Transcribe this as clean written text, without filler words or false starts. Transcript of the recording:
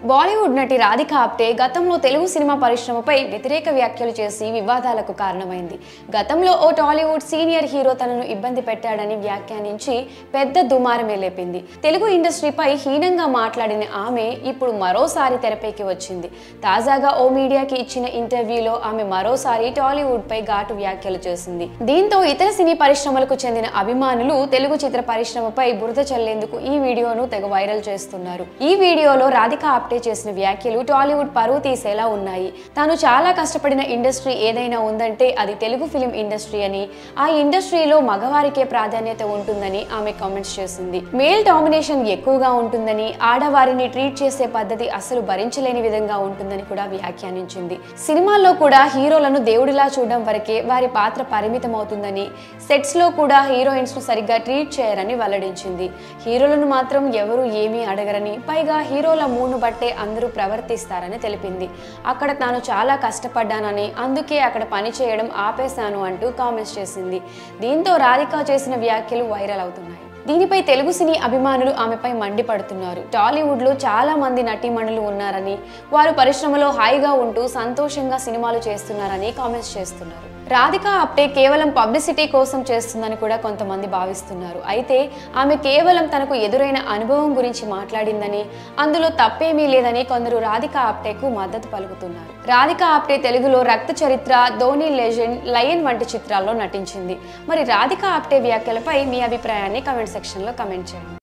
బాలీవుడ్ నటి రాధిక ఆప్టే గతంలో తెలుగు సినిమా పరిశ్రమపై వ్యతిరేక వ్యాఖ్యలు చేసి వివాదాలకు కారణమైంది. గతంలో ఓ టాలీవుడ్ సీనియర్ హీరో తనను ఇబ్బంది పెట్టాడని వ్యాఖ్యానించి పెద్ద దుమారమే లేపింది. తెలుగు ఇండస్ట్రీపై హీనంగా మాట్లాడిన ఆమె ఇప్పుడు మరోసారి తెరపైకి వచ్చింది. తాజాగా ఓ మీడియాకి ఇచ్చిన ఇంటర్వ్యూలో ఆమె మరోసారి టాలీవుడ్ పై ఘాటు వ్యాఖ్యలు చేసింది. దీంతో ఇతర సినీ పరిశ్రమలకు చెందిన అభిమానులు తెలుగు చిత్ర పరిశ్రమపై బురద చల్లేందుకు ఈ వీడియోను తెగ వైరల్ చేస్తున్నారు. ఈ వీడియోలో రాధిక ఆప్టే చేసిన వ్యాఖ్యలు టాలీవుడ్ పరువు తీసేలా ఉన్నాయి. తాను చాలా కష్టపడిన ఇండస్ట్రీ ఏదైనా ఉందంటే అది తెలుగు ఫిలిం ఇండస్ట్రీ అని, ఆ ఇండస్ట్రీలో మగవారికే ప్రాధాన్యత ఉంటుందని ఆమె కామెంట్స్ చేసింది. మేల్ డామినేషన్ ఎక్కువగా ఉంటుందని, ఆడవారిని ట్రీట్ చేసే పద్ధతి అసలు భరించలేని విధంగా ఉంటుందని కూడా వ్యాఖ్యానించింది. సినిమాల్లో కూడా హీరోలను దేవుడిలా చూడడం వరకే వారి పాత్ర పరిమితం అవుతుందని, సెట్స్ లో కూడా హీరోయిన్స్ ను సరిగ్గా ట్రీట్ చేయరని వెల్లడించింది. హీరోలను మాత్రం ఎవరు ఏమీ అడగరని, పైగా హీరోల మూడ్ను బట్టే అందరూ ప్రవర్తిస్తారని తెలిపింది. అక్కడ తాను చాలా కష్టపడ్డానని, అందుకే అక్కడ పని చేయడం ఆపేశాను అంటూ కామెంట్స్ చేసింది. దీంతో రాధిక చేసిన వ్యాఖ్యలు వైరల్ అవుతున్నాయి. దీనిపై తెలుగు సినీ అభిమానులు ఆమెపై మండిపడుతున్నారు. టాలీవుడ్లో చాలా మంది నటీమణులు ఉన్నారని, వారు పరిశ్రమలో హాయిగా ఉంటూ సంతోషంగా సినిమాలు చేస్తున్నారని కామెంట్స్ చేస్తున్నారు. రాధిక ఆప్టే కేవలం పబ్లిసిటీ కోసం చేస్తుందని కూడా కొంతమంది భావిస్తున్నారు. అయితే ఆమె కేవలం తనకు ఎదురైన అనుభవం గురించి మాట్లాడిందని, అందులో తప్పేమీ లేదని కొందరు రాధిక ఆప్టేకు మద్దతు పలుకుతున్నారు. రాధిక ఆప్టే తెలుగులో రక్త చరిత్ర, ధోని లెజెండ్, లయన్ వంటి చిత్రాల్లో నటించింది. మరి రాధిక ఆప్టే వ్యాఖ్యలపై మీ అభిప్రాయాన్ని కామెంట్ సెక్షన్లో కామెంట్ చేయండి.